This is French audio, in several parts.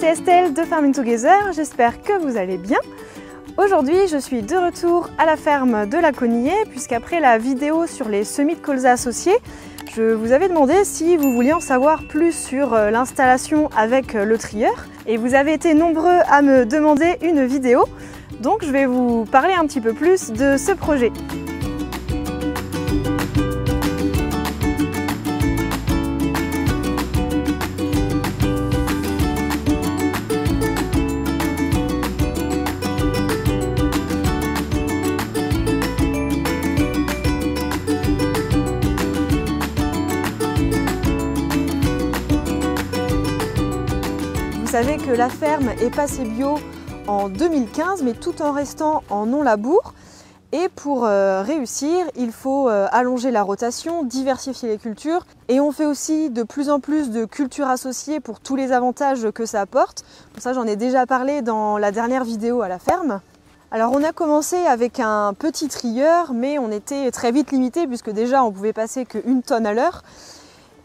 c'est Estelle de Farming Together, j'espère que vous allez bien. Aujourd'hui, je suis de retour à la ferme de la Conillée, puisqu'après la vidéo sur les semis de colza associés, je vous avais demandé si vous vouliez en savoir plus sur l'installation avec le trieur. Et vous avez été nombreux à me demander une vidéo, donc je vais vous parler un petit peu plus de ce projet. Vous savez que la ferme est passée bio en 2015, mais tout en restant en non-labour. Et pour réussir, il faut allonger la rotation, diversifier les cultures. Et on fait aussi de plus en plus de cultures associées pour tous les avantages que ça apporte. Pour ça, j'en ai déjà parlé dans la dernière vidéo à la ferme. Alors on a commencé avec un petit trieur, mais on était très vite limité puisque déjà on pouvait passer qu'1 tonne à l'heure.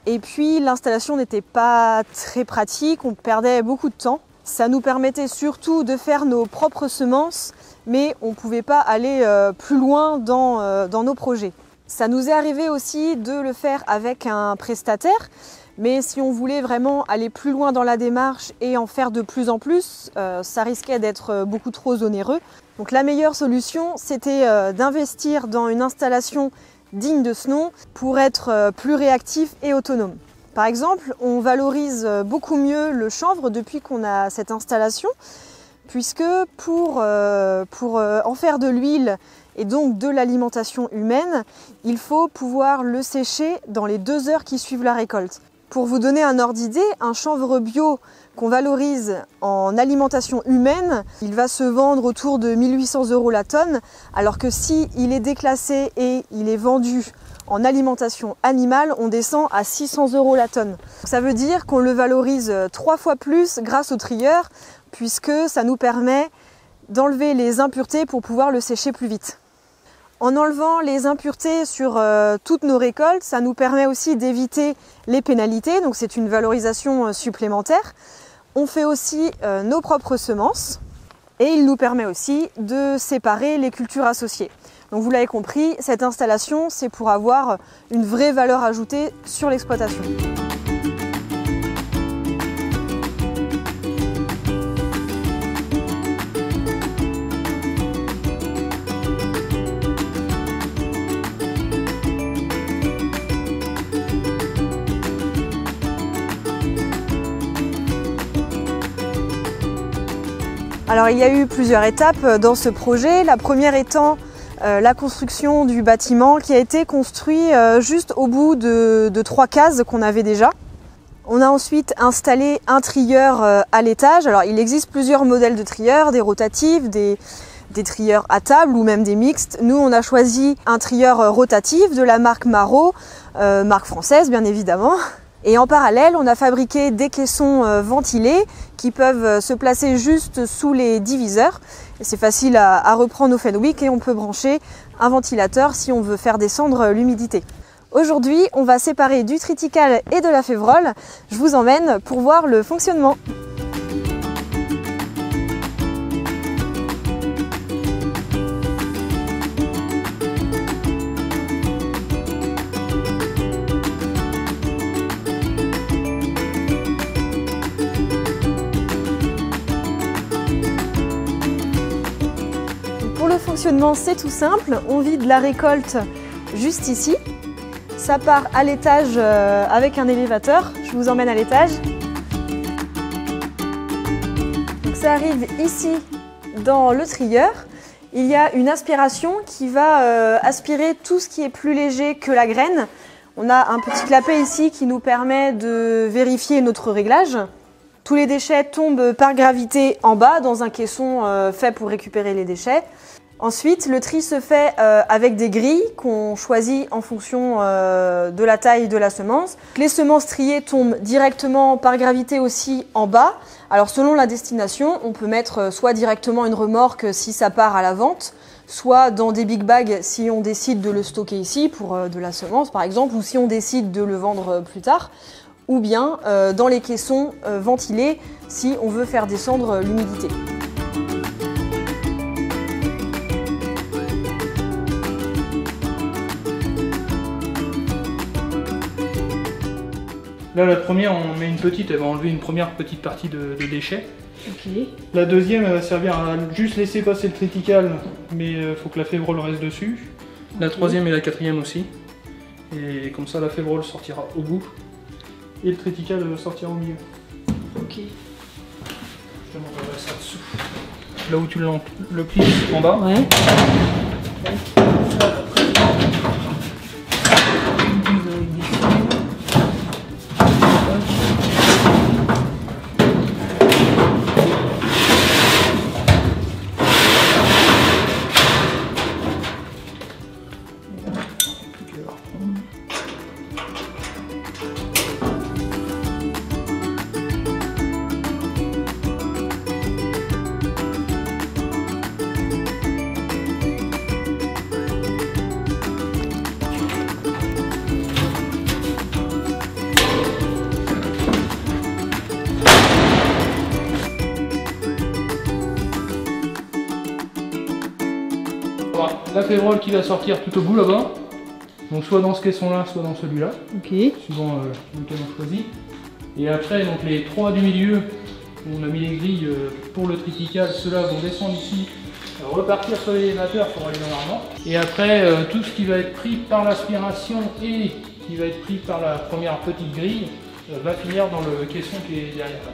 Et puis l'installation n'était pas très pratique, on perdait beaucoup de temps. Ça nous permettait surtout de faire nos propres semences, mais on ne pouvait pas aller plus loin dans nos projets. Ça nous est arrivé aussi de le faire avec un prestataire, mais si on voulait vraiment aller plus loin dans la démarche et en faire de plus en plus, ça risquait d'être beaucoup trop onéreux. Donc la meilleure solution, c'était d'investir dans une installation digne de ce nom pour être plus réactif et autonome. Par exemple, on valorise beaucoup mieux le chanvre depuis qu'on a cette installation, puisque pour en faire de l'huile et donc de l'alimentation humaine, il faut pouvoir le sécher dans les 2 heures qui suivent la récolte. Pour vous donner un ordre d'idée, un chanvre bio qu'on valorise en alimentation humaine, il va se vendre autour de 1 800 € la tonne, alors que si il est déclassé et il est vendu en alimentation animale, on descend à 600 € la tonne. Ça veut dire qu'on le valorise 3 fois plus grâce au trieur, puisque ça nous permet d'enlever les impuretés pour pouvoir le sécher plus vite. En enlevant les impuretés sur toutes nos récoltes, ça nous permet aussi d'éviter les pénalités, donc c'est une valorisation supplémentaire. On fait aussi nos propres semences et il nous permet aussi de séparer les cultures associées. Donc vous l'avez compris, cette installation, c'est pour avoir une vraie valeur ajoutée sur l'exploitation. Alors il y a eu plusieurs étapes dans ce projet. La première étant la construction du bâtiment qui a été construit juste au bout de 3 cases qu'on avait déjà. On a ensuite installé un trieur à l'étage. Alors il existe plusieurs modèles de trieurs, des rotatifs, des trieurs à table ou même des mixtes. Nous on a choisi un trieur rotatif de la marque Marot, marque française bien évidemment. Et en parallèle, on a fabriqué des caissons ventilés qui peuvent se placer juste sous les diviseurs. C'est facile à reprendre au Fenwick et on peut brancher un ventilateur si on veut faire descendre l'humidité. Aujourd'hui, on va séparer du triticale et de la févrole. Je vous emmène pour voir le fonctionnement. Pour le fonctionnement, c'est tout simple, on vide la récolte juste ici. Ça part à l'étage avec un élévateur, je vous emmène à l'étage. Donc ça arrive ici dans le trieur. Il y a une aspiration qui va aspirer tout ce qui est plus léger que la graine. On a un petit clapet ici qui nous permet de vérifier notre réglage. Tous les déchets tombent par gravité en bas dans un caisson fait pour récupérer les déchets. Ensuite, le tri se fait avec des grilles qu'on choisit en fonction de la taille de la semence. Les semences triées tombent directement par gravité aussi en bas. Alors selon la destination, on peut mettre soit directement une remorque si ça part à la vente, soit dans des big bags si on décide de le stocker ici pour de la semence par exemple, ou si on décide de le vendre plus tard. ou bien dans les caissons ventilés si on veut faire descendre l'humidité. Là, la première, on met une petite, elle va enlever une première petite partie de déchets. Okay. La deuxième, elle va servir à juste laisser passer le triticale, mais il faut que la févrole reste dessus. La troisième et la quatrième aussi. Et comme ça, la févrole sortira au bout et le triticale sortira au milieu. Ok. Je te montrerai ça dessous. Là où tu le plies en bas. Ouais. La févrole qui va sortir tout au bout là-bas, donc soit dans ce caisson-là, soit dans celui-là, suivant lequel on choisit. Et après, donc les trois du milieu, où on a mis les grilles pour le triticale, ceux-là vont descendre ici, repartir sur l'élévateur pour aller dans l'armoire. Et après, tout ce qui va être pris par l'aspiration et qui va être pris par la première petite grille va finir dans le caisson qui est derrière là.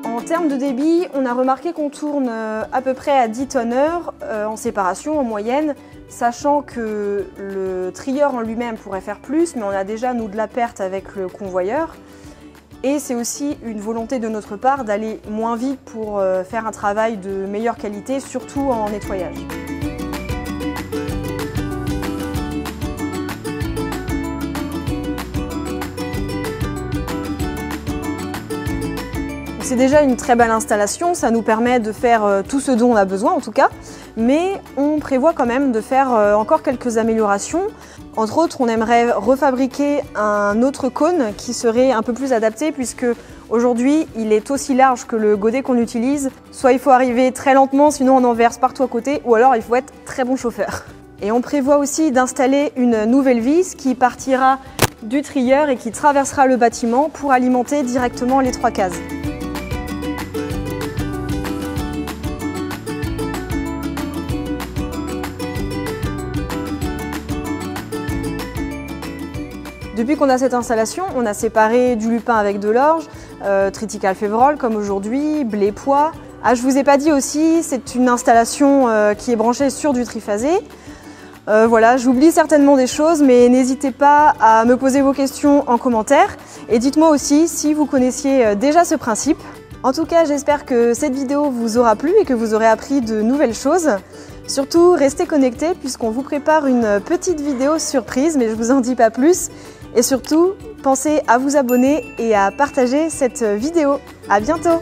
En termes de débit, on a remarqué qu'on tourne à peu près à 10 tonnes/heure en séparation en moyenne, sachant que le trieur en lui-même pourrait faire plus, mais on a déjà nous de la perte avec le convoyeur. Et c'est aussi une volonté de notre part d'aller moins vite pour faire un travail de meilleure qualité, surtout en nettoyage. C'est déjà une très belle installation, ça nous permet de faire tout ce dont on a besoin en tout cas, mais on prévoit quand même de faire encore quelques améliorations. Entre autres, on aimerait refabriquer un autre cône qui serait un peu plus adapté puisque aujourd'hui il est aussi large que le godet qu'on utilise. Soit il faut arriver très lentement, sinon on en verse partout à côté, ou alors il faut être très bon chauffeur. Et on prévoit aussi d'installer une nouvelle vis qui partira du trieur et qui traversera le bâtiment pour alimenter directement les 3 cases. Depuis qu'on a cette installation, on a séparé du lupin avec de l'orge, triticale févrole comme aujourd'hui, blé pois. Ah, je vous ai pas dit aussi, c'est une installation qui est branchée sur du triphasé. Voilà, j'oublie certainement des choses, mais n'hésitez pas à me poser vos questions en commentaire. Et dites-moi aussi si vous connaissiez déjà ce principe. En tout cas, j'espère que cette vidéo vous aura plu et que vous aurez appris de nouvelles choses. Surtout, restez connectés puisqu'on vous prépare une petite vidéo surprise, mais je vous en dis pas plus. Et surtout, pensez à vous abonner et à partager cette vidéo. À bientôt!